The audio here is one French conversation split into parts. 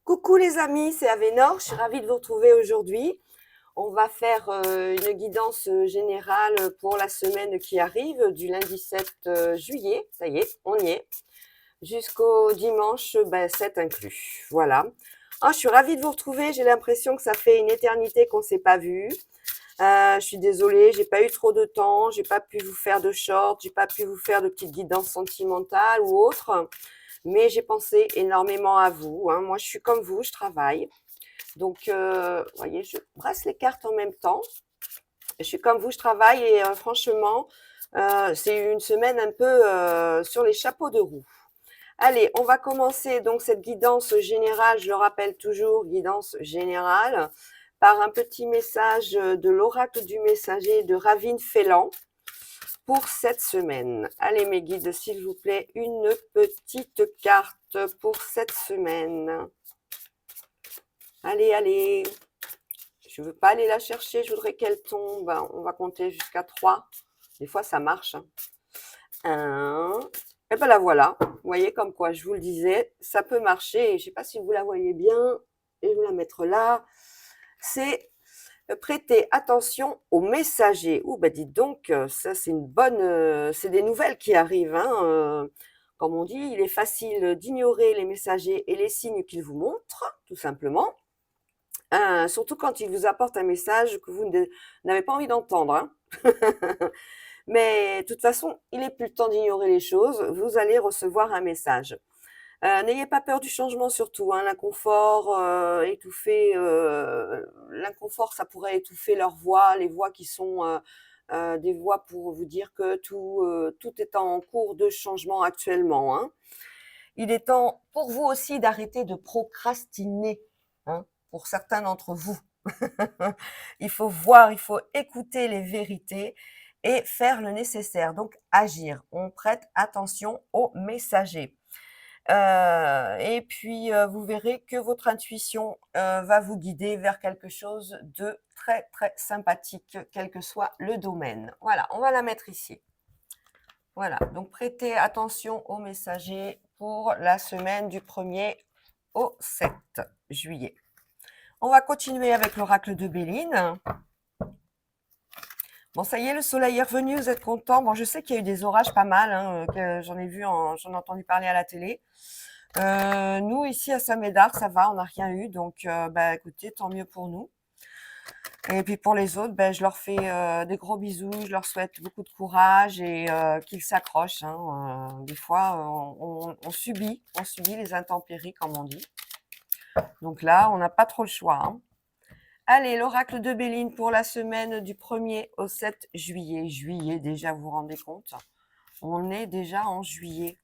Coucou les amis, c'est Avénor, je suis ravie de vous retrouver aujourd'hui. On va faire une guidance générale pour la semaine qui arrive, du lundi 7 juillet, ça y est, on y est, jusqu'au dimanche 7 inclus. Voilà. Oh, je suis ravie de vous retrouver, j'ai l'impression que ça fait une éternité qu'on ne s'est pas vu. Je suis désolée, j'ai pas eu trop de temps, j'ai pas pu vous faire de shorts, j'ai pas pu vous faire de petites guidances sentimentales ou autres. Mais j'ai pensé énormément à vous, hein. Moi, je suis comme vous, je travaille. Donc, vous voyez, je brasse les cartes en même temps. Je suis comme vous, je travaille et franchement, c'est une semaine un peu sur les chapeaux de roue. Allez, on va commencer donc cette guidance générale, je le rappelle toujours, guidance générale, par un petit message de l'oracle du messager de Ravine Félan pour cette semaine. Allez mes guides, s'il vous plaît, une petite carte pour cette semaine. Allez, allez. Je ne veux pas aller la chercher, je voudrais qu'elle tombe. On va compter jusqu'à 3. Des fois, ça marche. 1. Et ben la voilà. Vous voyez, comme quoi, je vous le disais, ça peut marcher. Je ne sais pas si vous la voyez bien. Et je vais la mettre là. C'est prêter attention aux messagers. Ouh, bah dites donc, ça c'est une bonne, c'est des nouvelles qui arrivent, hein. Comme on dit, il est facile d'ignorer les messagers et les signes qu'ils vous montrent, tout simplement. Surtout quand ils vous apportent un message que vous n'avez pas envie d'entendre, hein. Mais de toute façon, il n'est plus le temps d'ignorer les choses. Vous allez recevoir un message. N'ayez pas peur du changement surtout, hein. L'inconfort, l'inconfort, ça pourrait étouffer leurs voix, les voix qui sont des voix pour vous dire que tout est en cours de changement actuellement, hein. Il est temps pour vous aussi d'arrêter de procrastiner, hein, pour certains d'entre vous. Il faut voir, il faut écouter les vérités et faire le nécessaire, donc agir. On prête attention aux messagers. Et puis, vous verrez que votre intuition va vous guider vers quelque chose de très, très sympathique, quel que soit le domaine. Voilà, on va la mettre ici. Voilà, donc prêtez attention aux messagers pour la semaine du 1er au 7 juillet. On va continuer avec l'oracle de Béline. Bon, ça y est, le soleil est revenu, vous êtes contents? Bon, je sais qu'il y a eu des orages pas mal, hein, que j'en ai entendu parler à la télé. Nous, ici à Saint-Médard, ça va, on n'a rien eu, donc écoutez, tant mieux pour nous. Et puis pour les autres, je leur fais des gros bisous, je leur souhaite beaucoup de courage et qu'ils s'accrochent, hein. Des fois, on subit les intempéries, comme on dit. Donc là, on n'a pas trop le choix, hein. Allez, l'oracle de Béline pour la semaine du 1er au 7 juillet. Juillet, déjà, vous vous rendez compte? On est déjà en juillet,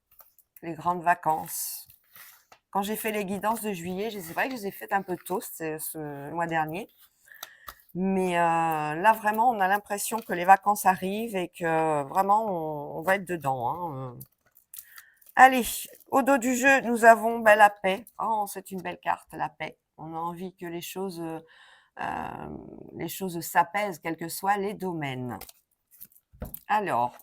les grandes vacances. Quand j'ai fait les guidances de juillet, c'est vrai que je les ai faites un peu tôt ce mois dernier. Mais là, vraiment, on a l'impression que les vacances arrivent et que vraiment, on va être dedans, hein. Allez, au dos du jeu, nous avons la paix. Oh, c'est une belle carte, la paix. On a envie que les choses s'apaisent, quels que soient les domaines. Alors,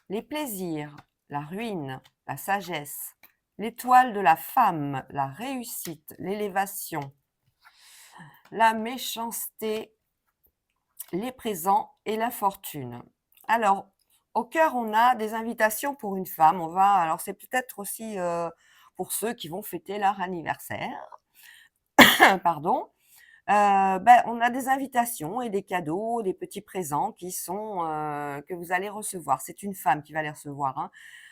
les plaisirs, la ruine, la sagesse, l'étoile de la femme, la réussite, l'élévation, la méchanceté, les présents et la fortune. Alors, au cœur, on a des invitations pour une femme. Alors c'est peut-être aussi pour ceux qui vont fêter leur anniversaire. Pardon. On a des invitations et des cadeaux, des petits présents que vous allez recevoir. C'est une femme qui va les recevoir, hein.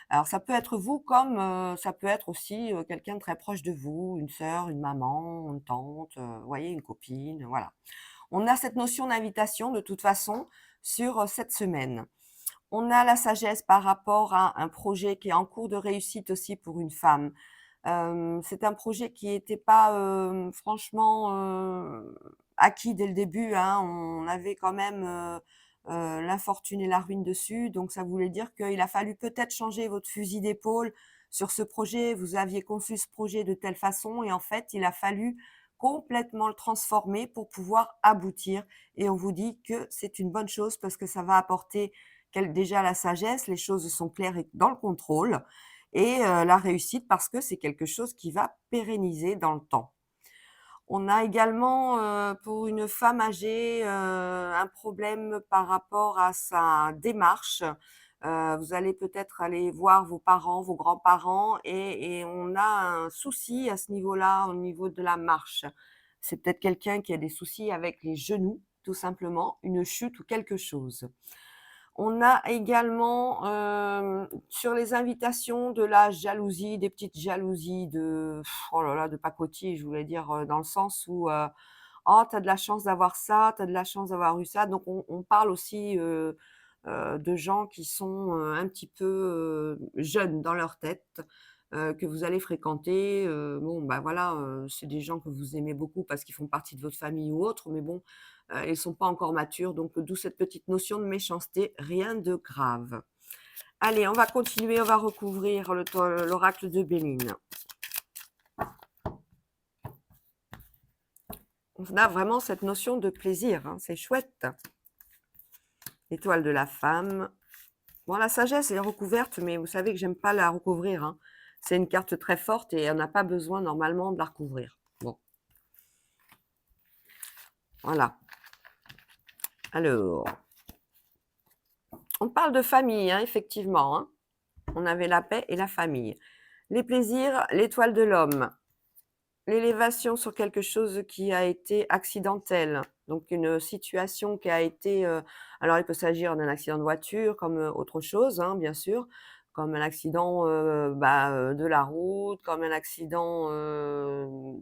Alors ça peut être vous comme ça peut être aussi quelqu'un de très proche de vous, une sœur, une maman, une tante, vous voyez, une copine, voilà. On a cette notion d'invitation de toute façon sur cette semaine. On a la sagesse par rapport à un projet qui est en cours de réussite aussi pour une femme. C'est un projet qui n'était pas franchement acquis dès le début, hein. On avait quand même l'infortune et la ruine dessus, donc ça voulait dire qu'il a fallu peut-être changer votre fusil d'épaule sur ce projet. Vous aviez conçu ce projet de telle façon et en fait, il a fallu complètement le transformer pour pouvoir aboutir. Et on vous dit que c'est une bonne chose parce que ça va apporter déjà la sagesse, les choses sont claires et dans le contrôle, et la réussite parce que c'est quelque chose qui va pérenniser dans le temps. On a également, pour une femme âgée, un problème par rapport à sa démarche. Vous allez peut-être aller voir vos parents, vos grands-parents et on a un souci à ce niveau-là, au niveau de la marche. C'est peut-être quelqu'un qui a des soucis avec les genoux, tout simplement, une chute ou quelque chose. On a également, sur les invitations de la jalousie, des petites jalousies de oh là là, de pacotille, je voulais dire, dans le sens où, «Oh, tu as de la chance d'avoir ça, tu as de la chance d'avoir eu ça». Donc on parle aussi, de gens qui sont, un petit peu, jeunes dans leur tête, que vous allez fréquenter. Bon, bah, voilà, c'est des gens que vous aimez beaucoup parce qu'ils font partie de votre famille ou autre, mais bon, ils sont pas encore matures, donc d'où cette petite notion de méchanceté, rien de grave. Allez, on va continuer, on va recouvrir l'oracle de Béline. On a vraiment cette notion de plaisir, hein, c'est chouette. Étoile de la femme. Bon, la sagesse est recouverte, mais vous savez que j'aime pas la recouvrir, hein. C'est une carte très forte et on n'a pas besoin normalement de la recouvrir. Bon, voilà. Alors, on parle de famille, hein, effectivement, hein. On avait la paix et la famille. Les plaisirs, l'étoile de l'homme. L'élévation sur quelque chose qui a été accidentel, donc une situation qui a été, alors il peut s'agir d'un accident de voiture comme, autre chose, hein, bien sûr, comme un accident, de la route, comme un accident, un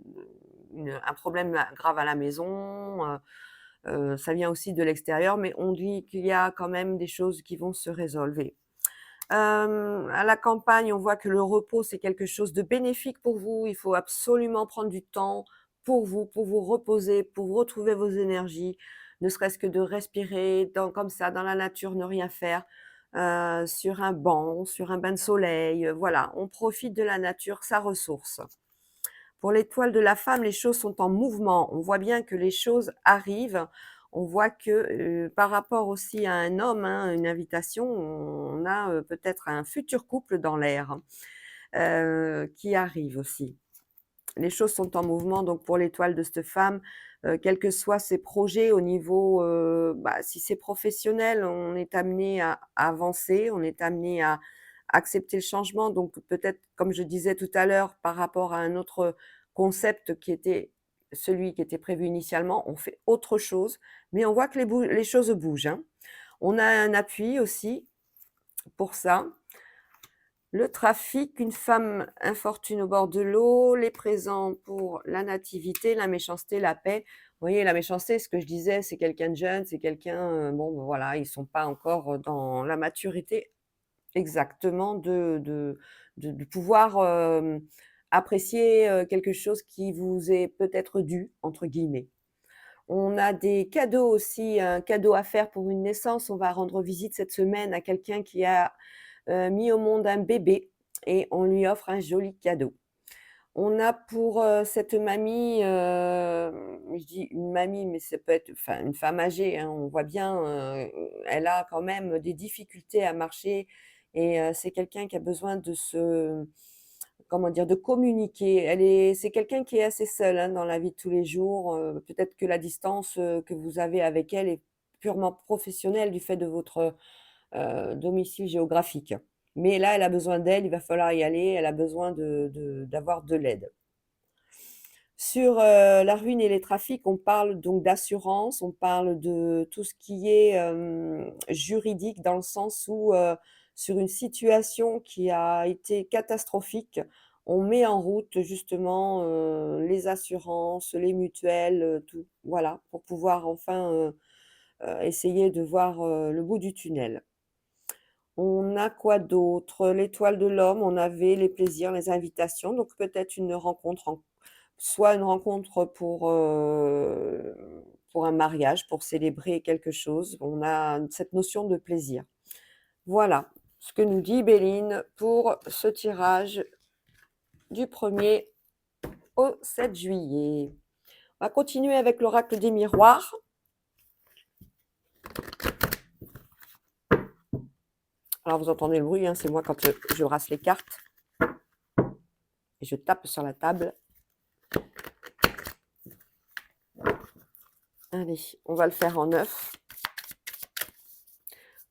problème grave à la maison, ça vient aussi de l'extérieur, mais on dit qu'il y a quand même des choses qui vont se résolver. À la campagne, on voit que le repos, c'est quelque chose de bénéfique pour vous. Il faut absolument prendre du temps pour vous reposer, pour retrouver vos énergies, ne serait-ce que de respirer comme ça, dans la nature, ne rien faire, sur un banc, sur un bain de soleil. Voilà, on profite de la nature, sa ressource. Pour l'étoile de la femme, les choses sont en mouvement. On voit bien que les choses arrivent. On voit que, par rapport aussi à un homme, hein, une invitation, on a, peut-être un futur couple dans l'air, qui arrive aussi. Les choses sont en mouvement, donc pour l'étoile de cette femme, quels que soient ses projets au niveau, si c'est professionnel, on est amené à avancer, on est amené à accepter le changement. Donc peut-être, comme je disais tout à l'heure, par rapport à un autre concept qui était celui qui était prévu initialement, on fait autre chose, mais on voit que les choses bougent, hein. On a un appui aussi pour ça. Le trafic, une femme infortune au bord de l'eau, les présents pour la nativité, la méchanceté, la paix. Vous voyez, la méchanceté, ce que je disais, c'est quelqu'un de jeune, c'est quelqu'un, bon, ben voilà, ils sont pas encore, dans la maturité exactement de pouvoir, apprécier, quelque chose qui vous est peut-être «dû» entre guillemets. On a des cadeaux aussi, un cadeau à faire pour une naissance. On va rendre visite cette semaine à quelqu'un qui a, mis au monde un bébé et on lui offre un joli cadeau. On a pour, cette mamie, je dis une mamie, mais ça peut être enfin une femme âgée, hein, on voit bien, elle a quand même des difficultés à marcher et c'est quelqu'un qui a besoin de se comment dire? De communiquer. C'est quelqu'un qui est assez seul, hein, dans la vie de tous les jours, peut-être que la distance, que vous avez avec elle est purement professionnelle du fait de votre, domicile géographique. Mais là, elle a besoin d'aide, il va falloir y aller, elle a besoin d'avoir de l'aide. Sur, la ruine et les trafics, on parle donc d'assurance, on parle de tout ce qui est, juridique dans le sens où, sur une situation qui a été catastrophique, on met en route justement, les assurances, les mutuelles, tout, voilà, pour pouvoir enfin, essayer de voir, le bout du tunnel. On a quoi d'autre? L'étoile de l'homme, on avait les plaisirs, les invitations, donc peut-être une rencontre en soit une rencontre pour un mariage, pour célébrer quelque chose. On a cette notion de plaisir. Voilà ce que nous dit Béline pour ce tirage du 1er au 7 juillet. On va continuer avec l'oracle des miroirs. Alors vous entendez le bruit, hein, c'est moi quand je brasse les cartes et je tape sur la table. Allez, on va le faire en 9.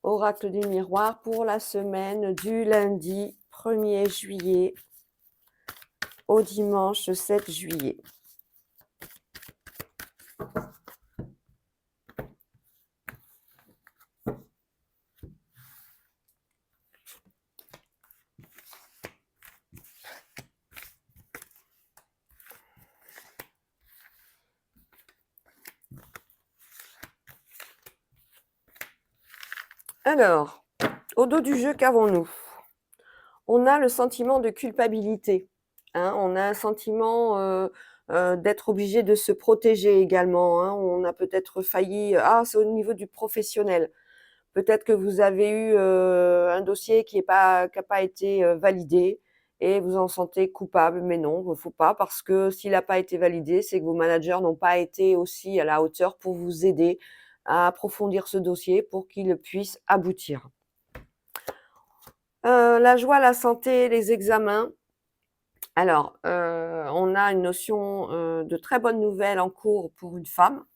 Oracle du miroir pour la semaine du lundi 1er juillet au dimanche 7 juillet. Alors, au dos du jeu, qu'avons-nous? On a le sentiment de culpabilité. Hein, on a un sentiment d'être obligé de se protéger également. Hein, on a peut-être failli. Ah, c'est au niveau du professionnel. Peut-être que vous avez eu un dossier qui n'a pas été validé et vous en sentez coupable, mais non, il ne faut pas, parce que s'il n'a pas été validé, c'est que vos managers n'ont pas été aussi à la hauteur pour vous aider à approfondir ce dossier pour qu'il puisse aboutir. La joie, la santé, les examens. Alors, on a une notion de très bonne nouvelle en cours pour une femme.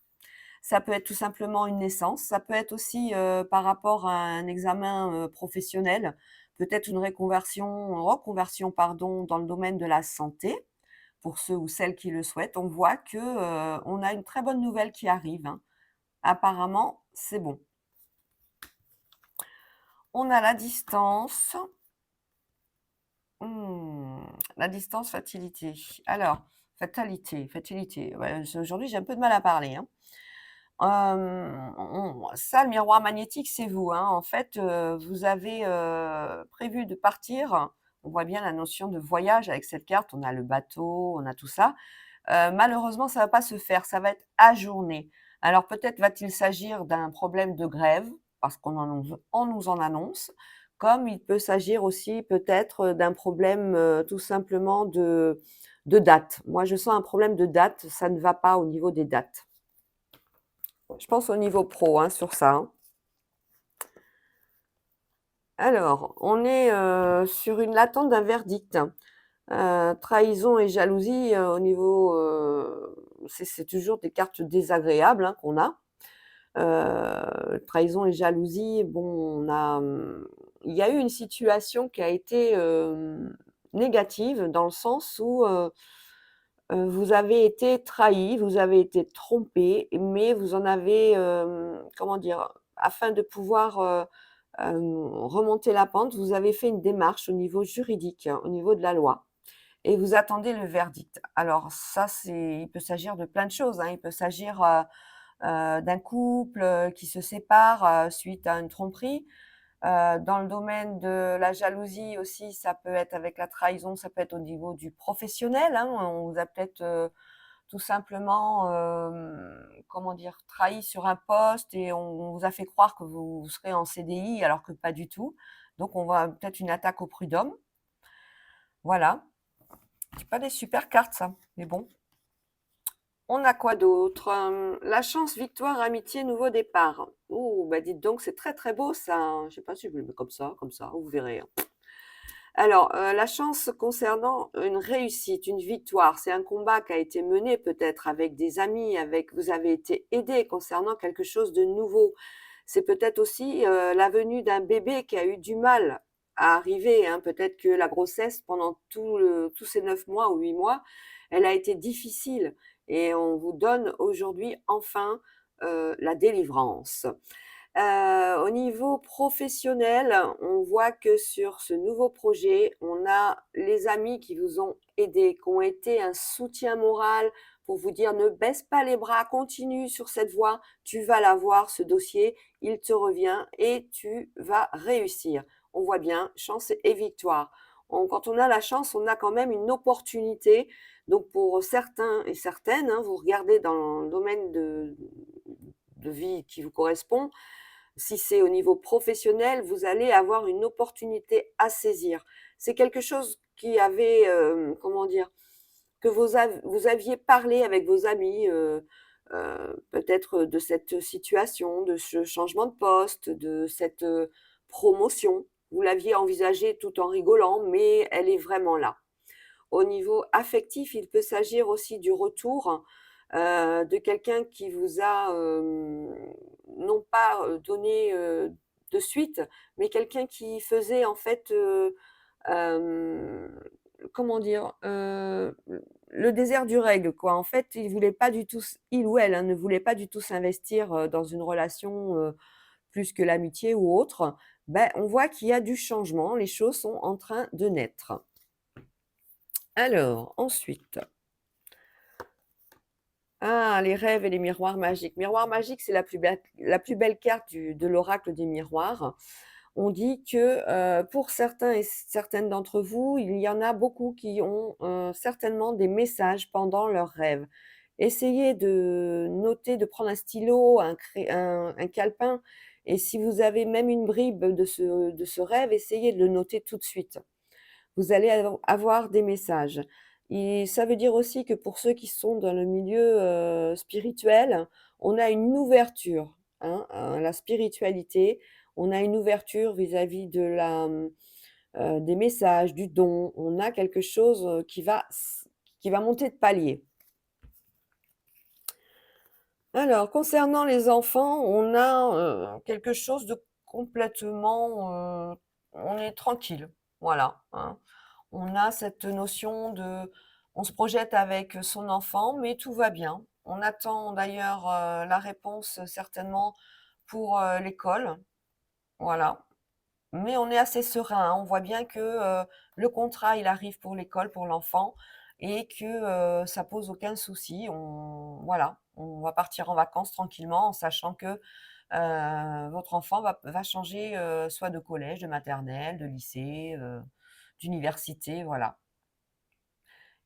Ça peut être tout simplement une naissance, ça peut être aussi par rapport à un examen professionnel, peut-être une reconversion pardon, dans le domaine de la santé, pour ceux ou celles qui le souhaitent. On voit que on a une très bonne nouvelle qui arrive. Hein. Apparemment, c'est bon. On a la distance. La distance, fatalité. Alors, fatalité. Ouais, aujourd'hui, j'ai un peu de mal à parler. Hein. Ça, le miroir magnétique, c'est vous. Hein. En fait, vous avez prévu de partir. On voit bien la notion de voyage avec cette carte. On a le bateau, on a tout ça. Malheureusement, ça ne va pas se faire. Ça va être ajourné. Alors, peut-être va-t-il s'agir d'un problème de grève, parce on nous en annonce, comme il peut s'agir aussi peut-être d'un problème tout simplement de date. Moi, je sens un problème de date. Ça ne va pas au niveau des dates. Je pense au niveau pro hein, sur ça. Hein. Alors, on est sur l'attente d'un verdict. Trahison et jalousie au niveau... c'est toujours des cartes désagréables hein, qu'on a. Trahison et jalousie, bon, il y a eu une situation qui a été négative dans le sens où vous avez été trahi, vous avez été trompé, mais vous en avez, comment dire? Afin de pouvoir, remonter la pente, vous avez fait une démarche au niveau juridique, hein, au niveau de la loi et vous attendez le verdict. Alors ça, il peut s'agir de plein de choses, hein. Il peut s'agir, d'un couple, qui se sépare, suite à une tromperie. Dans le domaine de la jalousie aussi, ça peut être avec la trahison, ça peut être au niveau du professionnel, hein. On vous a peut-être, tout simplement, comment dire? Trahi sur un poste et on vous a fait croire que vous serez en CDI alors que pas du tout. Donc on voit peut-être une attaque au prud'homme. Voilà. C'est pas des super cartes ça, mais bon. On a quoi d'autre? La chance, victoire, amitié, nouveau départ. Oh, bah dites donc, c'est très très beau ça. Hein. Je sais pas si je le mets comme ça, vous verrez. Hein. Alors, la chance concernant une réussite, une victoire, c'est un combat qui a été mené peut-être avec des amis, vous avez été aidé concernant quelque chose de nouveau. C'est peut-être aussi la venue d'un bébé qui a eu du mal à arriver. Hein. Peut-être que la grossesse, pendant tous ces 9 mois ou 8 mois, elle a été difficile et on vous donne aujourd'hui enfin la délivrance. Au niveau professionnel, on voit que sur ce nouveau projet, on a les amis qui vous ont aidé, qui ont été un soutien moral pour vous dire ne baisse pas les bras, continue sur cette voie, tu vas l'avoir ce dossier, il te revient et tu vas réussir. On voit bien chance et victoire. Quand on a la chance, on a quand même une opportunité. Donc pour certains et certaines, hein, vous regardez dans le domaine de vie qui vous correspond, si c'est au niveau professionnel, vous allez avoir une opportunité à saisir. C'est quelque chose qui avait, comment dire? Que vous aviez parlé avec vos amis, peut-être de cette situation, de ce changement de poste, de cette, promotion. Vous l'aviez envisagée tout en rigolant, mais elle est vraiment là. Au niveau affectif, il peut s'agir aussi du retour, de quelqu'un qui vous a, non pas, donné, de suite, mais quelqu'un qui faisait en fait, comment dire? Le désert du règle quoi. En fait, il voulait pas du tout il ou elle, hein, ne voulait pas du tout s'investir, dans une relation, plus que l'amitié ou autre. Ben, on voit qu'il y a du changement, les choses sont en train de naître. Alors ensuite, les rêves et les miroirs magiques. Miroir magique, c'est la plus belle carte de l'oracle des miroirs. On dit que, pour certains et certaines d'entre vous, il y en a beaucoup qui ont, certainement des messages pendant leurs rêves. Essayez de noter, de prendre un stylo, un calepin et si vous avez même une bribe de ce rêve, essayez de le noter tout de suite. Vous allez avoir des messages et ça veut dire aussi que pour ceux qui sont dans le milieu, spirituel, on a une ouverture, hein, à la spiritualité. On a une ouverture vis-à-vis des messages, du don. On a quelque chose, qui va monter de palier. Alors concernant les enfants, on a, quelque chose de complètement, on est tranquille, voilà, hein. On a cette notion on se projette avec son enfant, mais tout va bien. On attend d'ailleurs, la réponse certainement pour, l'école, voilà. Mais on est assez serein, hein. On voit bien que, le contrat, il arrive pour l'école, pour l'enfant et que, ça pose aucun souci. Voilà, on va partir en vacances tranquillement en sachant que, votre enfant va changer, soit de collège, de maternelle, de lycée, d'université, voilà.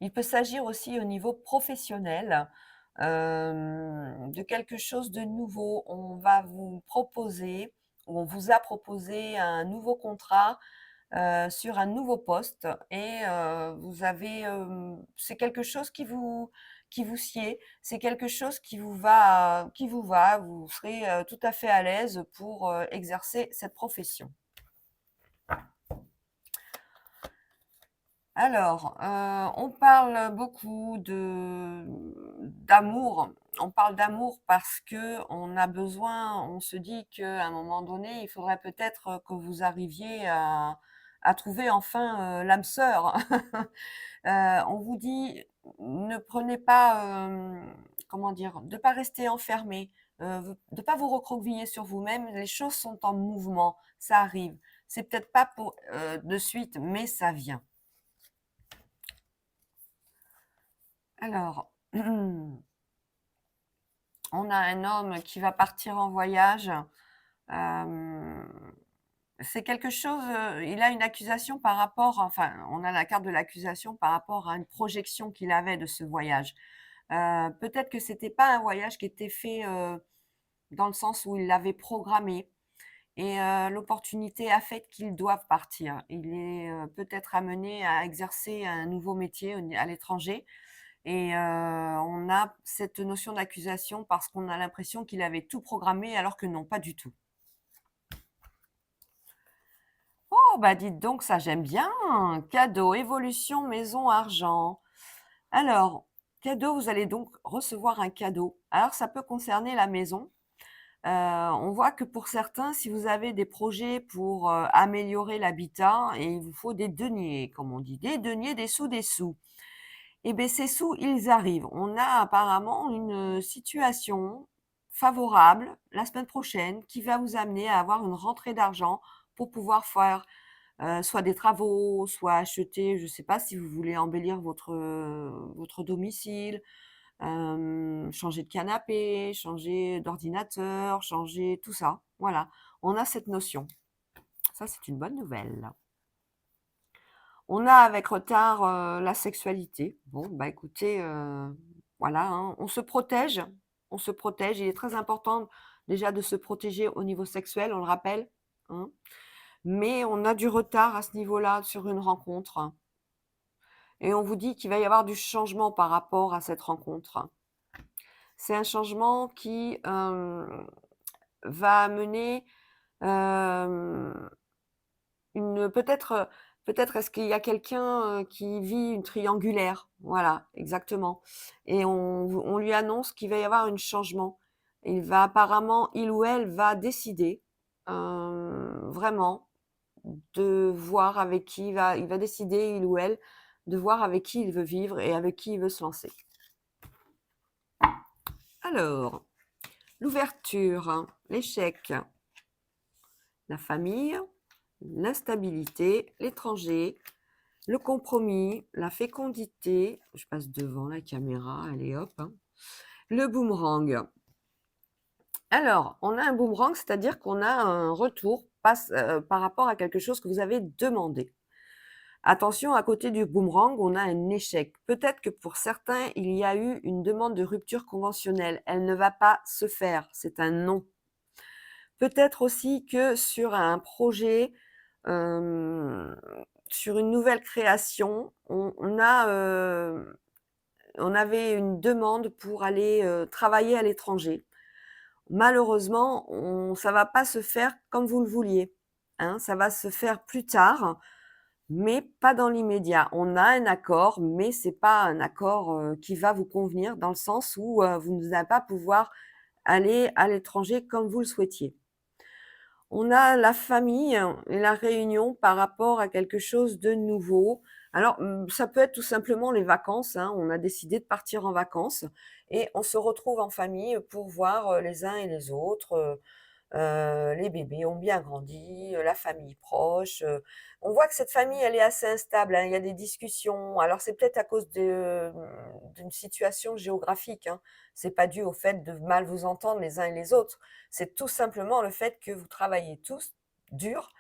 Il peut s'agir aussi au niveau professionnel, de quelque chose de nouveau. On va vous proposer ou on vous a proposé un nouveau contrat, sur un nouveau poste et c'est quelque chose qui vous sied, c'est quelque chose qui vous va, vous serez, tout à fait à l'aise pour, exercer cette profession. Alors, on parle beaucoup d'amour. On parle d'amour parce que on se dit qu'à un moment donné, il faudrait peut-être que vous arriviez à trouver enfin, l'âme sœur. On vous dit: «Ne prenez pas, comment dire? De pas rester enfermé, de pas vous recroqueviller sur vous-même, les choses sont en mouvement, ça arrive. C'est peut-être pas pour, de suite, mais ça vient». Alors, on a un homme qui va partir en voyage. Hem, c'est quelque chose, il a une accusation par rapport enfin, on a la carte de l'accusation par rapport à une projection qu'il avait de ce voyage. Peut-être que c'était pas un voyage qui était fait, dans le sens où il l'avait programmé et l'opportunité a fait qu'il doive partir. Il est, peut-être amené à exercer un nouveau métier à l'étranger et on a cette notion d'accusation parce qu'on a l'impression qu'il avait tout programmé alors que non, pas du tout. Oh bah dites donc, ça j'aime bien! Cadeau, évolution, maison, argent. Alors, cadeau, vous allez donc recevoir un cadeau. Alors ça peut concerner la maison. On voit que pour certains, si vous avez des projets pour, améliorer l'habitat et il vous faut des deniers, comme on dit, des deniers, des sous, des sous. Et beh, ces sous, ils arrivent. On a apparemment une, situation favorable la semaine prochaine qui va vous amener à avoir une rentrée d'argent pour pouvoir faire, soit des travaux, soit acheter je ne sais pas si vous voulez embellir votre domicile, changer de canapé, changer d'ordinateur, changer tout ça. Voilà, on a cette notion. Ça, c'est une bonne nouvelle. On a avec retard, la sexualité. Bon, bah, écoutez, voilà, hein, on se protège. Il est très important déjà de se protéger au niveau sexuel, on le rappelle, hein. Mais on a du retard à ce niveau-là sur une rencontre et on vous dit qu'il va y avoir du changement par rapport à cette rencontre. C'est un changement qui, va amener, hem, une peut-être, Peut-être est-ce qu'il y a quelqu'un qui vit une triangulaire, voilà, exactement. Et on lui annonce qu'il va y avoir un changement. Il va apparemment, il ou elle va décider vraiment de voir avec qui il va décider, il ou elle, de voir avec qui il veut vivre et avec qui il veut se lancer. Alors, l'ouverture, hein, l'échec, la famille, l'instabilité, l'étranger, le compromis, la fécondité, je passe devant la caméra, allez hop, hein, le boomerang. Alors, on a un boomerang, c'est-à-dire qu'on a un retour par rapport à quelque chose que vous avez demandé. Attention, à côté du boomerang, on a un échec. Peut-être que pour certains, il y a eu une demande de rupture conventionnelle. Elle ne va pas se faire, c'est un non. Peut-être aussi que sur un projet, sur une nouvelle création, on avait une demande pour aller, travailler à l'étranger. Malheureusement, ça va pas se faire comme vous le vouliez, hein. Ça va se faire plus tard, mais pas dans l'immédiat. On a un accord, mais c'est pas un accord, qui va vous convenir dans le sens où, vous n'allez pas pouvoir aller à l'étranger comme vous le souhaitiez. On a la famille et la réunion par rapport à quelque chose de nouveau. Alors, ça peut être tout simplement les vacances, hein. On a décidé de partir en vacances et on se retrouve en famille pour voir, les uns et les autres, les bébés ont bien grandi, la famille proche, on voit que cette famille, elle est assez instable, hein. Il y a des discussions. Alors c'est peut-être à cause d'une situation géographique, hein. C'est pas dû au fait de mal vous entendre les uns et les autres. C'est tout simplement le fait que vous travaillez tous dur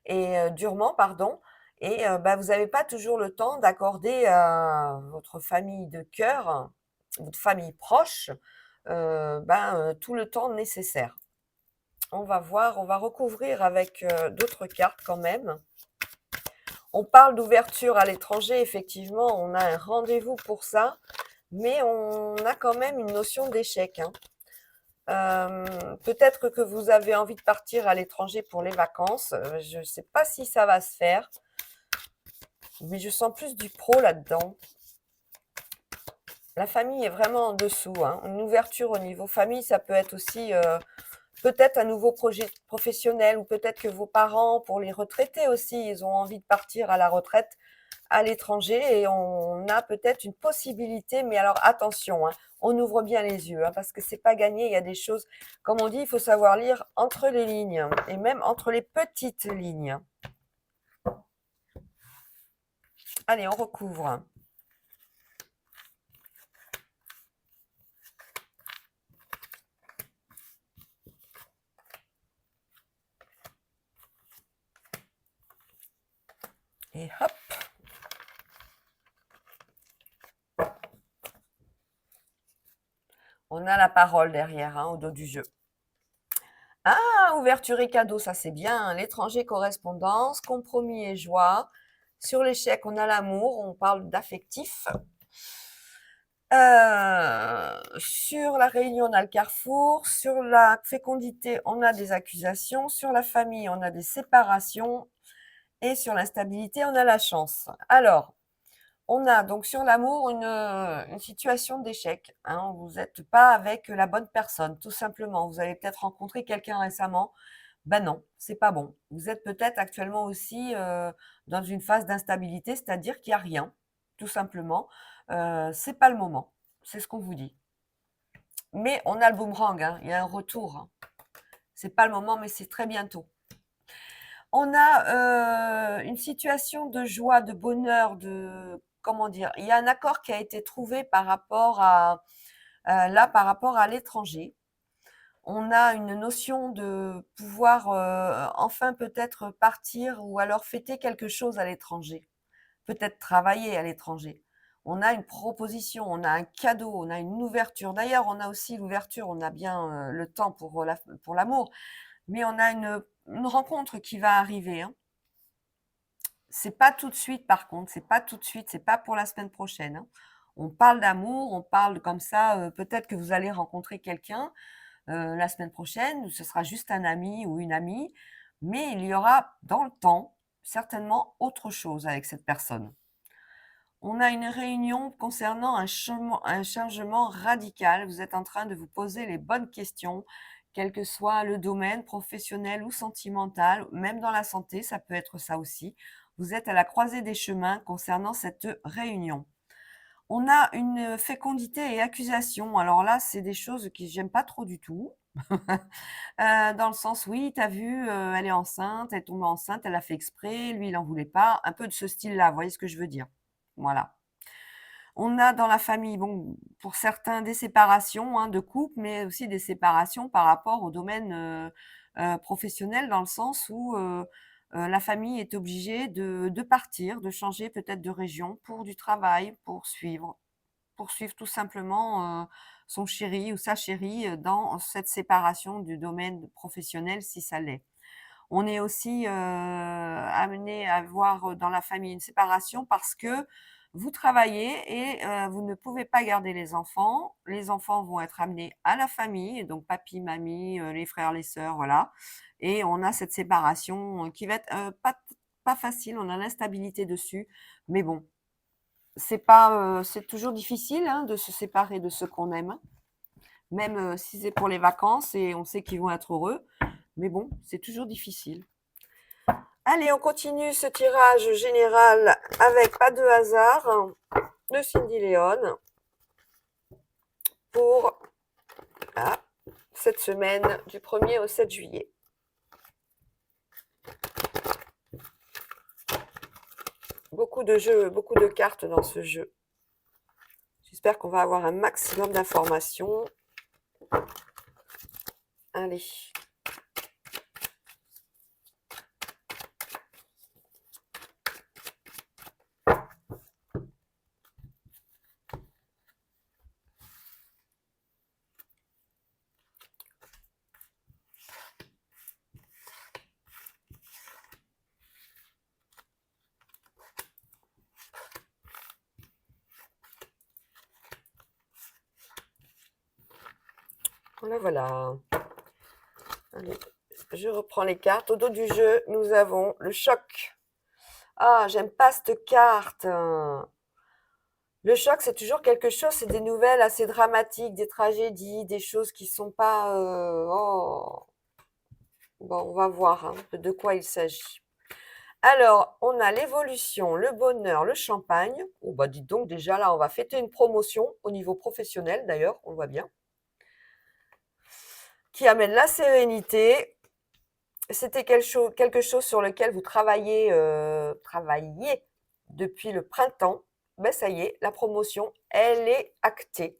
et durement, pardon, et bah, vous n'avez pas toujours le temps d'accorder à votre famille de cœur, votre famille proche, tout le temps nécessaire. On va voir, on va recouvrir avec d'autres cartes quand même. On parle d'ouverture à l'étranger, effectivement, on a un rendez-vous pour ça, mais on a quand même une notion d'échec, hein. Peut-être que vous avez envie de partir à l'étranger pour les vacances. Je ne sais pas si ça va se faire, mais je sens plus du pro là-dedans. La famille est vraiment en dessous, hein. Une ouverture au niveau famille, ça peut être aussi peut-être un nouveau projet professionnel ou peut-être que vos parents, pour les retraités aussi, ils ont envie de partir à la retraite à l'étranger et on a peut-être une possibilité, mais alors attention, hein, on ouvre bien les yeux, hein, parce que c'est pas gagné, il y a des choses, comme on dit, il faut savoir lire entre les lignes et même entre les petites lignes. Allez, on recouvre. Et hop. On a la parole derrière, hein, au dos du jeu. Ah, ouverture et cadeau, ça c'est bien. L'étranger, correspondance, compromis et joie. Sur l'échec, on a l'amour, on parle d'affectif. Sur la réunion, on a le carrefour. Sur la fécondité, on a des accusations. Sur la famille, on a des séparations. Et sur l'instabilité, on a la chance. Alors, on a donc sur l'amour une situation d'échec, hein. Vous n'êtes pas avec la bonne personne, tout simplement. Vous avez peut-être rencontré quelqu'un récemment. Ben non, c'est pas bon. Vous êtes peut-être actuellement aussi dans une phase d'instabilité, c'est-à-dire qu'il n'y a rien, tout simplement. C'est pas le moment, c'est ce qu'on vous dit. Mais on a le boomerang, hein, il y a un retour, hein. C'est pas le moment, mais c'est très bientôt. On a une situation de joie, de bonheur, comment dire, il y a un accord qui a été trouvé par rapport par rapport à l'étranger. On a une notion de pouvoir enfin peut-être partir ou alors fêter quelque chose à l'étranger, peut-être travailler à l'étranger. On a une proposition, on a un cadeau, on a une ouverture. D'ailleurs, on a aussi l'ouverture, on a bien le temps pour l'amour, mais on a une rencontre qui va arriver, hein. C'est pas tout de suite par contre, c'est pas tout de suite, c'est pas pour la semaine prochaine, hein. On parle d'amour, on parle comme ça, peut-être que vous allez rencontrer quelqu'un, la semaine prochaine, ou ce sera juste un ami ou une amie, mais il y aura dans le temps certainement autre chose avec cette personne. On a une réunion concernant un changement radical. Vous êtes en train de vous poser les bonnes questions, quel que soit le domaine professionnel ou sentimental, même dans la santé, ça peut être ça aussi. Vous êtes à la croisée des chemins concernant cette réunion. On a une fécondité et accusation. Alors là, c'est des choses que j'aime pas trop du tout. Dans le sens, oui, tu as vu, elle est enceinte, elle tombe enceinte, elle l'a fait exprès, lui, il en voulait pas. Un peu de ce style-là, vous voyez ce que je veux dire? Voilà. On a dans la famille, bon, pour certains, des séparations, hein, de couple, mais aussi des séparations par rapport au domaine, professionnel, dans le sens où, la famille est obligée de partir, de changer peut-être de région pour du travail, pour suivre tout simplement, son chéri ou sa chérie, dans cette séparation du domaine professionnel, si ça l'est. On est aussi, amenés à avoir, dans la famille une séparation parce que vous travaillez et vous ne pouvez pas garder les enfants. Les enfants vont être amenés à la famille, donc papi, mamie, les frères, les sœurs, voilà, et on a cette séparation, qui va être, pas facile, on a l'instabilité dessus, mais bon, c'est toujours difficile, hein, de se séparer de ceux qu'on aime, même, si c'est pour les vacances et on sait qu'ils vont être heureux, mais bon, c'est toujours difficile. Allez, on continue ce tirage général avec pas de hasard de Cindy Léon pour cette semaine du 1er au 7 juillet. Beaucoup de jeux, beaucoup de cartes dans ce jeu. J'espère qu'on va avoir un maximum d'informations. Allez. Voilà, voilà. Allez, je reprends les cartes. Au dos du jeu, nous avons le choc. Ah, j'aime pas cette carte. Le choc, c'est toujours quelque chose, c'est des nouvelles assez dramatiques, des tragédies, des choses qui sont pas... oh. Bon, on va voir, hein, de quoi il s'agit. Alors, on a l'évolution, le bonheur, le champagne. Oh bah dites donc, déjà là, on va fêter une promotion au niveau professionnel, d'ailleurs, on le voit bien. Qui amène la sérénité. C'était quelque chose sur lequel vous travaillez depuis le printemps. Ben ça y est, la promotion, elle est actée.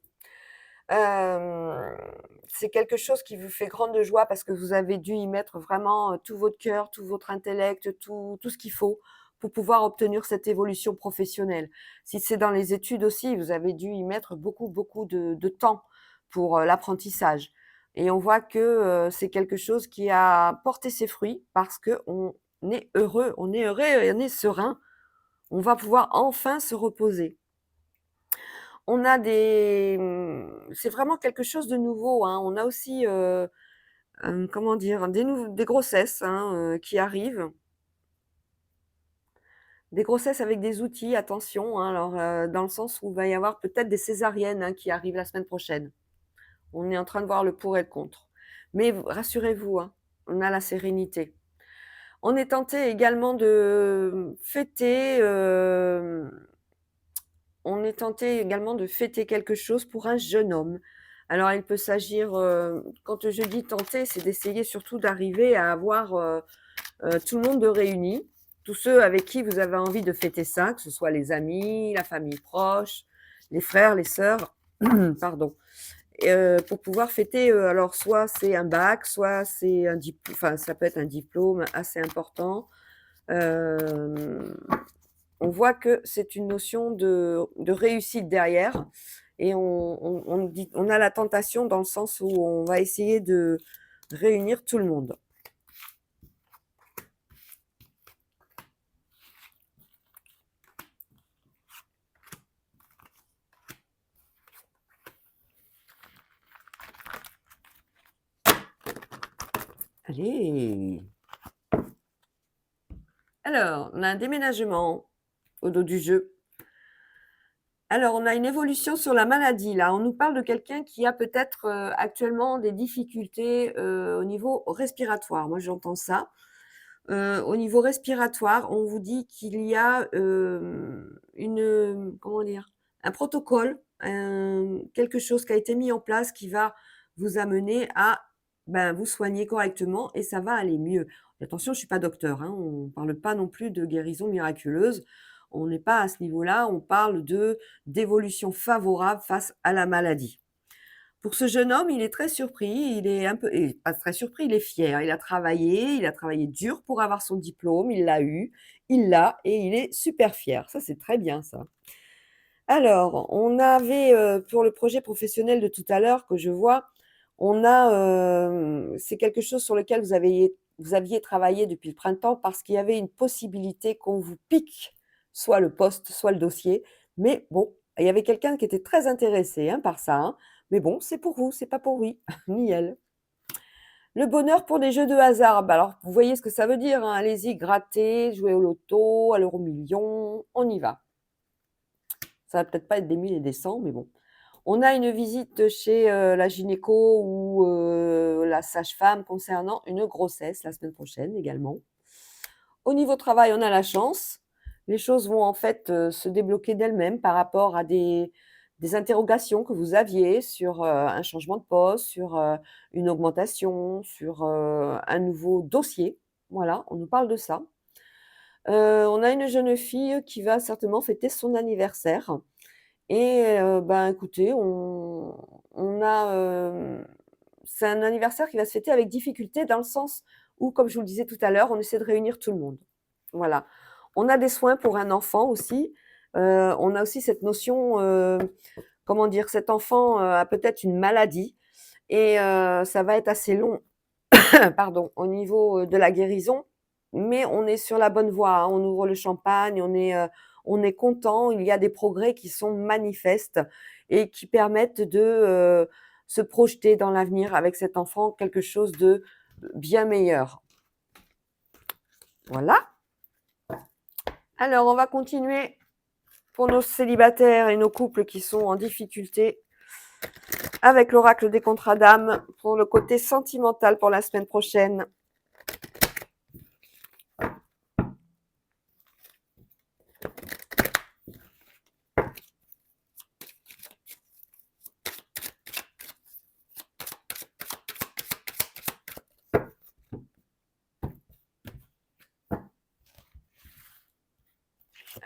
C'est quelque chose qui vous fait grande joie parce que vous avez dû y mettre vraiment tout votre cœur, tout votre intellect, tout ce qu'il faut pour pouvoir obtenir cette évolution professionnelle. Si c'est dans les études aussi, vous avez dû y mettre beaucoup, beaucoup de temps pour l'apprentissage. Et on voit que c'est quelque chose qui a porté ses fruits parce qu'on est heureux, et on est serein. On va pouvoir enfin se reposer. On a c'est vraiment quelque chose de nouveau, hein. On a aussi, comment dire? Des grossesses, hein, qui arrivent. Des grossesses avec des outils, attention, hein, alors, dans le sens où il va y avoir peut-être des césariennes, hein, qui arrivent la semaine prochaine. On est en train de voir le pour et le contre. Mais rassurez-vous, hein, on a la sérénité. On est tenté également de fêter, quelque chose pour un jeune homme. Alors il peut s'agir, quand je dis tenter, c'est d'essayer surtout d'arriver à avoir, tout le monde de réuni, tous ceux avec qui vous avez envie de fêter ça, que ce soit les amis, la famille proche, les frères, les sœurs, pardon, pour pouvoir fêter, alors soit c'est un bac, soit c'est enfin ça peut être un diplôme assez important. Hem On voit que c'est une notion de réussite derrière et on a la tentation dans le sens où on va essayer de réunir tout le monde. Allez! Alors, on a un déménagement au dos du jeu. Alors, on a une évolution sur la maladie, là. On nous parle de quelqu'un qui a peut-être actuellement des difficultés au niveau respiratoire. Moi, j'entends ça. Au niveau respiratoire, on vous dit qu'il y a comment dire, un protocole, quelque chose qui a été mis en place qui va vous amener à vous soigner correctement et ça va aller mieux. Attention, je ne suis pas docteur, hein, on ne parle pas non plus de guérison miraculeuse. On n'est pas à ce niveau-là, on parle d'évolution favorable face à la maladie. Pour ce jeune homme, il est très surpris, il est un peu pas très surpris, il est fier. Il a travaillé dur pour avoir son diplôme, il l'a eu, il l'a et il est super fier. Ça, c'est très bien ça. Alors, on avait, pour le projet professionnel de tout à l'heure que je vois, on a, c'est quelque chose sur lequel vous aviez travaillé depuis le printemps parce qu'il y avait une possibilité qu'on vous pique soit le poste, soit le dossier. Mais bon, il y avait quelqu'un qui était très intéressé, hein, par ça, hein. Mais bon, c'est pour vous, c'est pas pour lui, ni elle. Le bonheur pour des jeux de hasard. Bah alors, vous voyez ce que ça veut dire, hein. Allez-y, grattez, jouez au loto, à l'euro-million, on y va. Ça va peut-être pas être des 1000 et des 100, mais bon. On a une visite chez la gynéco ou la sage-femme concernant une grossesse la semaine prochaine également. Au niveau travail, on a la chance. Les choses vont en fait se débloquer d'elles-mêmes par rapport à des interrogations que vous aviez sur un changement de poste, sur une augmentation, sur un nouveau dossier. Voilà, on nous parle de ça. On a une jeune fille qui va certainement fêter son anniversaire. Et écoutez, on a, c'est un anniversaire qui va se fêter avec difficulté dans le sens où, comme je vous le disais tout à l'heure, on essaie de réunir tout le monde. Voilà. On a des soins pour un enfant aussi. On a aussi cette notion, comment dire? Cet enfant, a peut-être une maladie et ça va être assez long, pardon, au niveau, de la guérison, mais on est sur la bonne voie, hein. On ouvre le champagne, on est content. Il y a des progrès qui sont manifestes et qui permettent de, se projeter dans l'avenir avec cet enfant, quelque chose de bien meilleur. Voilà. Alors, on va continuer pour nos célibataires et nos couples qui sont en difficulté avec l'oracle des contrats d'âme pour le côté sentimental pour la semaine prochaine.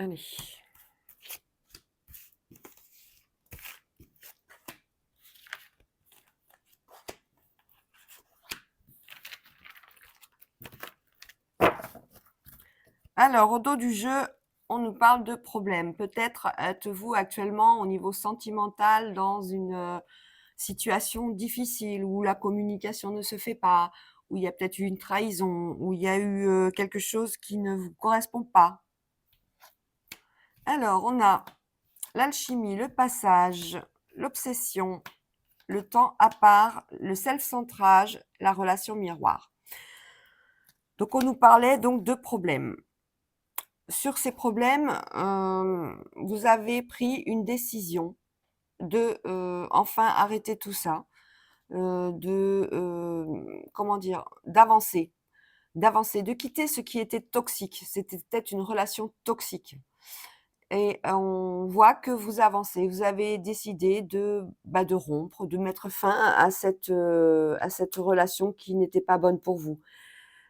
Allez. Alors, au dos du jeu, on nous parle de problèmes. Peut-être êtes-vous actuellement au niveau sentimental dans une situation difficile où la communication ne se fait pas, où il y a peut-être eu une trahison, où il y a eu quelque chose qui ne vous correspond pas. Alors, on a l'alchimie, le passage, l'obsession, le temps à part, le self-centrage, la relation miroir. Donc, on nous parlait donc de problèmes. Sur ces problèmes, vous avez pris une décision de enfin arrêter tout ça, comment dire, d'avancer, de quitter ce qui était toxique. C'était peut-être une relation toxique. Et on voit que vous avancez. Vous avez décidé de rompre, de mettre fin à cette relation qui n'était pas bonne pour vous.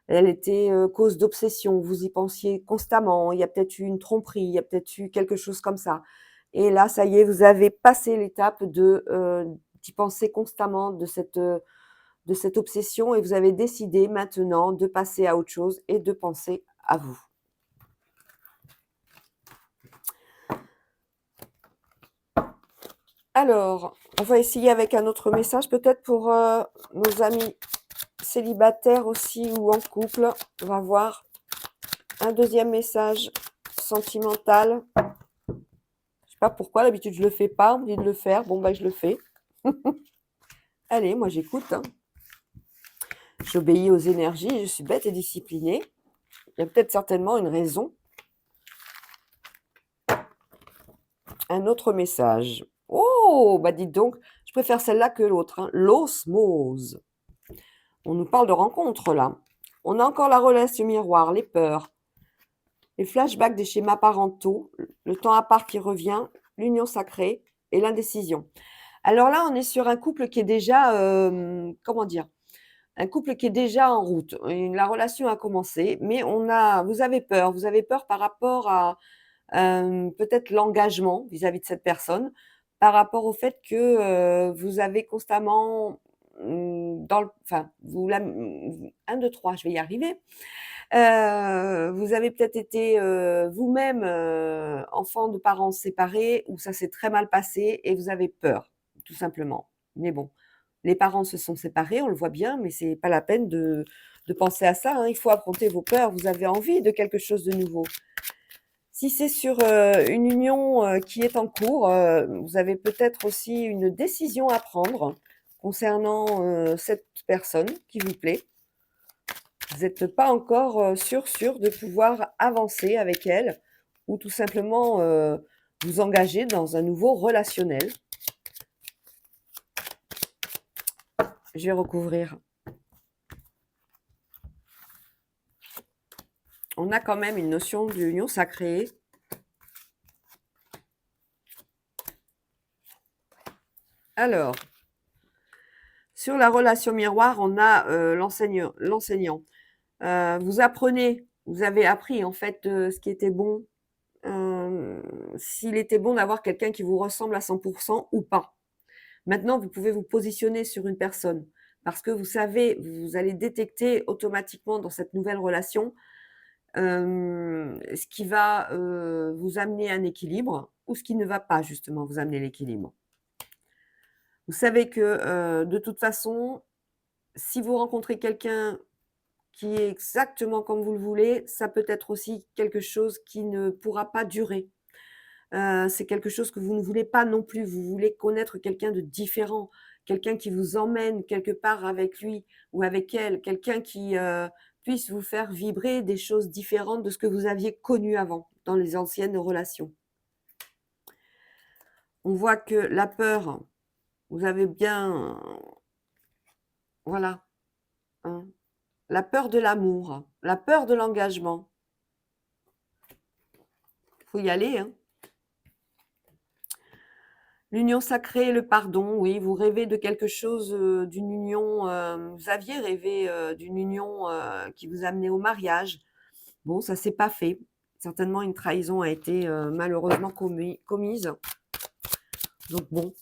Elle était cause d'obsession, vous y pensiez constamment, il y a peut-être eu une tromperie, il y a peut-être eu quelque chose comme ça. Et là, ça y est, vous avez passé l'étape d'y penser constamment, de cette obsession et vous avez décidé maintenant de passer à autre chose et de penser à vous. Alors, on va essayer avec un autre message, peut-être pour nos amis célibataires aussi ou en couple. On va voir un deuxième message sentimental. Je sais pas pourquoi, d'habitude je le fais pas, on me dit de le faire, bon je le fais. Allez, moi j'écoute, hein. J'obéis aux énergies, je suis bête et disciplinée. Il y a peut-être certainement une raison. Un autre message. Oh, bah dites donc, je préfère celle-là que l'autre. Hein. L'osmose. On nous parle de rencontres là. On a encore la relation miroir, les peurs, les flashbacks des schémas parentaux, le temps à part qui revient, l'union sacrée et l'indécision. Alors là, on est sur un couple qui est déjà, comment dire, un couple qui est déjà en route. Et la relation a commencé, mais vous avez peur par rapport à peut-être l'engagement vis-à-vis de cette personne, par rapport au fait que vous avez constamment enfin, 1, 2, 3, je vais y arriver. Vous avez peut-être été vous-même enfant de parents séparés où ça s'est très mal passé et vous avez peur, tout simplement. Mais bon, les parents se sont séparés, on le voit bien, mais c'est pas la peine de penser à ça. Hein. Il faut affronter vos peurs. Vous avez envie de quelque chose de nouveau. Si c'est sur une union qui est en cours, vous avez peut-être aussi une décision à prendre concernant cette personne qui vous plaît. Vous n'êtes pas encore sûr de pouvoir avancer avec elle ou tout simplement vous engager dans un nouveau relationnel. Je vais recouvrir. On a quand même une notion d'union sacrée. Alors, sur la relation miroir, on a l'enseignant. Vous apprenez, vous avez appris en fait ce qui était bon, s'il était bon d'avoir quelqu'un qui vous ressemble à 100% ou pas. Maintenant, vous pouvez vous positionner sur une personne parce que vous savez, vous allez détecter automatiquement dans cette nouvelle relation ce qui va vous amener un équilibre ou ce qui ne va pas justement vous amener l'équilibre. Vous savez que de toute façon, si vous rencontrez quelqu'un qui est exactement comme vous le voulez, ça peut être aussi quelque chose qui ne pourra pas durer. C'est quelque chose que vous ne voulez pas non plus. Vous voulez connaître quelqu'un de différent, quelqu'un qui vous emmène quelque part avec lui ou avec elle, quelqu'un qui puisse vous faire vibrer des choses différentes de ce que vous aviez connu avant dans les anciennes relations. On voit que la peur, vous avez bien, voilà, hein, la peur de l'amour, la peur de l'engagement. Il faut y aller, hein. L'union sacrée, le pardon, oui, vous rêvez de quelque chose, d'une union, vous aviez rêvé d'une union qui vous amenait au mariage. Bon, ça s'est pas fait. Certainement, une trahison a été malheureusement commise. Donc bon,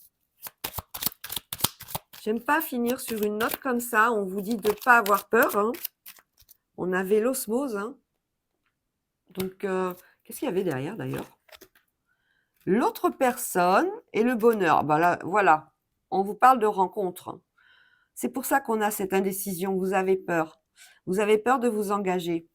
j'aime pas finir sur une note comme ça. On vous dit de ne pas avoir peur. Hein. On avait l'osmose. Hein. Donc, qu'est-ce qu'il y avait derrière d'ailleurs? L'autre personne et le bonheur. Ben là, voilà, on vous parle de rencontre. C'est pour ça qu'on a cette indécision. Vous avez peur. Vous avez peur de vous engager.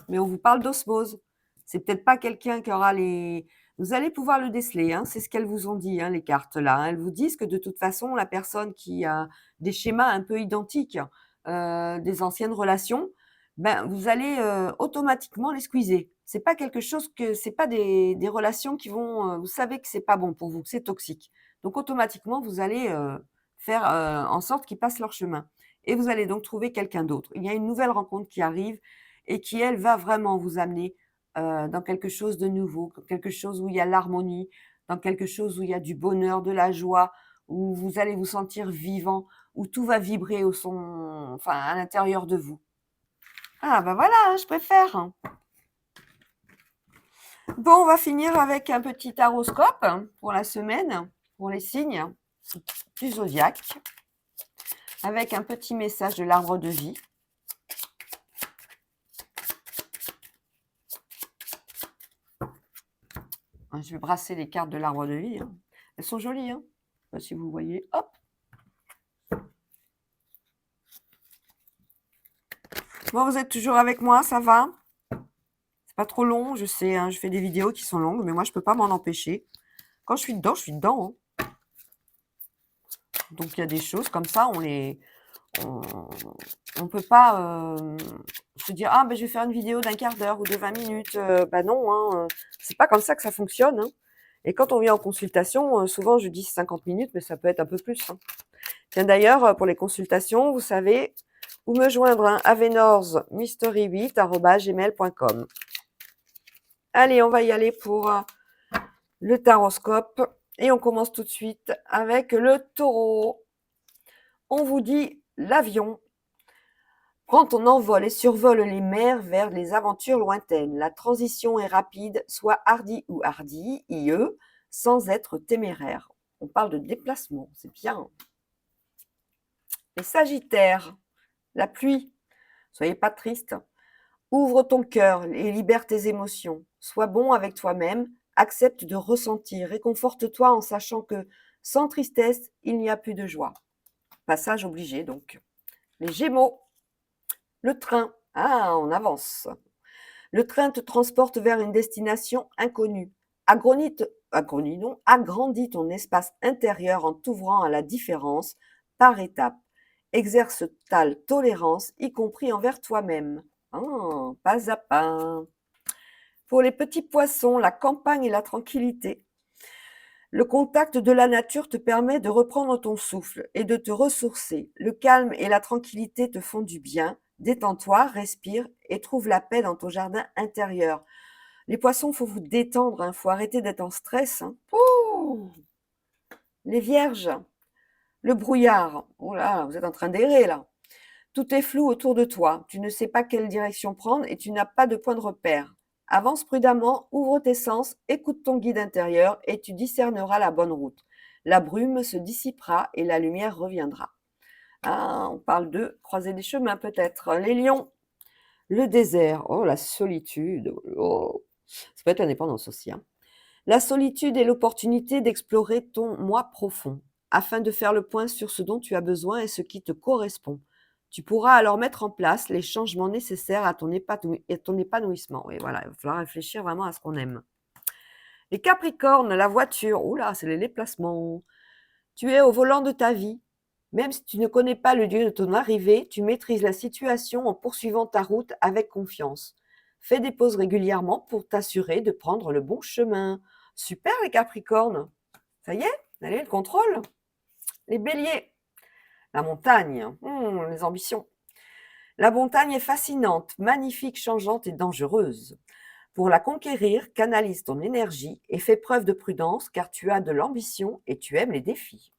Mais on vous parle d'osmose. C'est peut-être pas quelqu'un qui aura les... Vous allez pouvoir le déceler. Hein, c'est ce qu'elles vous ont dit, hein, les cartes là. Hein. Elles vous disent que de toute façon, la personne qui a des schémas un peu identiques des anciennes relations, ben, vous allez automatiquement les squeezer. C'est pas quelque chose que... C'est pas des relations qui vont... vous savez que c'est pas bon pour vous, que c'est toxique. Donc automatiquement, vous allez faire en sorte qu'ils passent leur chemin. Et vous allez donc trouver quelqu'un d'autre. Il y a une nouvelle rencontre qui arrive et qui, elle, va vraiment vous amener dans quelque chose de nouveau, quelque chose où il y a l'harmonie, dans quelque chose où il y a du bonheur, de la joie, où vous allez vous sentir vivant, où tout va vibrer au son, enfin, à l'intérieur de vous. Ah ben voilà, je préfère. Bon, on va finir avec un petit horoscope pour la semaine, pour les signes du zodiaque, avec un petit message de l'arbre de vie. Je vais brasser les cartes de l'arbre de vie. Hein. Elles sont jolies, hein. Je sais pas si vous voyez. Hop. Bon, vous êtes toujours avec moi, ça va? C'est pas trop long, je sais, hein, je fais des vidéos qui sont longues, mais moi, je peux pas m'en empêcher. Quand je suis dedans, je suis dedans. Hein. Donc, il y a des choses comme ça, on les On ne peut pas se dire: «Ah ben je vais faire une vidéo d'un quart d'heure ou de 20 minutes». Bah non, hein, c'est pas comme ça que ça fonctionne, hein. Et quand on vient en consultation, souvent je dis 50 minutes, mais ça peut être un peu plus, hein. Tiens d'ailleurs, pour les consultations, vous savez où me joindre, hein, avenorsmystery8@gmail.com. Allez, on va y aller pour, le taroscope et on commence tout de suite avec le taureau. On vous dit l'avion. Prends ton envol et survole les mers vers les aventures lointaines. La transition est rapide, sois hardi ou hardi, IE, sans être téméraire. On parle de déplacement, c'est bien. Les Sagittaires, la pluie, soyez pas triste. Ouvre ton cœur et libère tes émotions. Sois bon avec toi-même, accepte de ressentir, réconforte-toi en sachant que sans tristesse, il n'y a plus de joie. Passage obligé donc. Les Gémeaux, le train, on avance. Le train te transporte vers une destination inconnue. Agrandis ton espace intérieur en t'ouvrant à la différence par étapes. Exerce ta tolérance, y compris envers toi-même. Pas à pas. Pour les petits poissons, la campagne et la tranquillité. Le contact de la nature te permet de reprendre ton souffle et de te ressourcer. Le calme et la tranquillité te font du bien. Détends-toi, respire et trouve la paix dans ton jardin intérieur. Les poissons, faut vous détendre, faut arrêter d'être en stress. Ouh. Les vierges, le brouillard. Oh là, vous êtes en train d'errer là. Tout est flou autour de toi. Tu ne sais pas quelle direction prendre et tu n'as pas de point de repère. Avance prudemment, ouvre tes sens, écoute ton guide intérieur et tu discerneras la bonne route. La brume se dissipera et la lumière reviendra. On parle de croiser des chemins peut-être. Les lions, le désert. Oh, la solitude. Oh. Ça peut être l'indépendance aussi. La solitude est l'opportunité d'explorer ton moi profond, afin de faire le point sur ce dont tu as besoin et ce qui te correspond. Tu pourras alors mettre en place les changements nécessaires à ton épanouissement. Et voilà, il va falloir réfléchir vraiment à ce qu'on aime. Les Capricornes, la voiture, oula, c'est les déplacements. Tu es au volant de ta vie. Même si tu ne connais pas le lieu de ton arrivée, tu maîtrises la situation en poursuivant ta route avec confiance. Fais des pauses régulièrement pour t'assurer de prendre le bon chemin. Super les Capricornes. Ça y est, allez, le contrôle. Les Béliers, la montagne, les ambitions. La montagne est fascinante, magnifique, changeante et dangereuse. Pour la conquérir, canalise ton énergie et fais preuve de prudence car tu as de l'ambition et tu aimes les défis.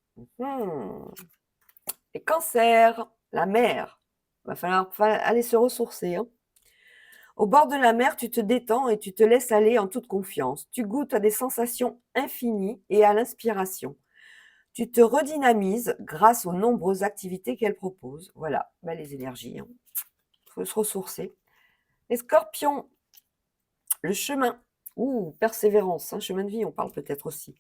Les cancers, la mer. Va falloir aller se ressourcer. Au bord de la mer, tu te détends et tu te laisses aller en toute confiance. Tu goûtes à des sensations infinies et à l'inspiration. Tu te redynamises grâce aux nombreuses activités qu'elle propose. Voilà, les énergies. Il faut se ressourcer. Les scorpions, le chemin. Persévérance, chemin de vie, on parle peut-être aussi.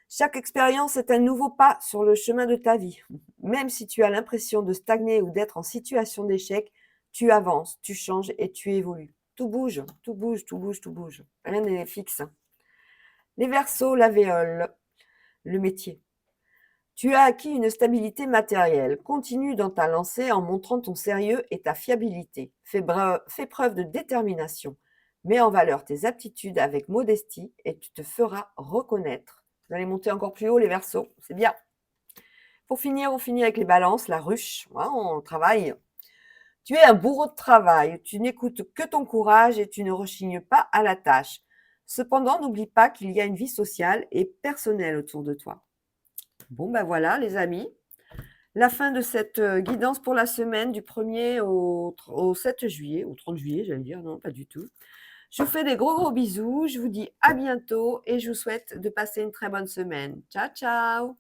Chaque expérience est un nouveau pas sur le chemin de ta vie. Même si tu as l'impression de stagner ou d'être en situation d'échec, tu avances, tu changes et tu évolues. Tout bouge, tout bouge, tout bouge, tout bouge. Rien n'est fixe. Les Verseaux, la véole, le métier. Tu as acquis une stabilité matérielle. Continue dans ta lancée en montrant ton sérieux et ta fiabilité. Fais preuve de détermination. Mets en valeur tes aptitudes avec modestie et tu te feras reconnaître. Vous allez monter encore plus haut les Verseaux, c'est bien. Pour finir, on finit avec les balances, la ruche, on travaille. Tu es un bourreau de travail, tu n'écoutes que ton courage et tu ne rechignes pas à la tâche. Cependant, n'oublie pas qu'il y a une vie sociale et personnelle autour de toi. Bon, voilà les amis, la fin de cette guidance pour la semaine du 1er au 7 juillet, au 30 juillet j'allais dire, non pas du tout. Je vous fais des gros bisous, je vous dis à bientôt et je vous souhaite de passer une très bonne semaine. Ciao, ciao!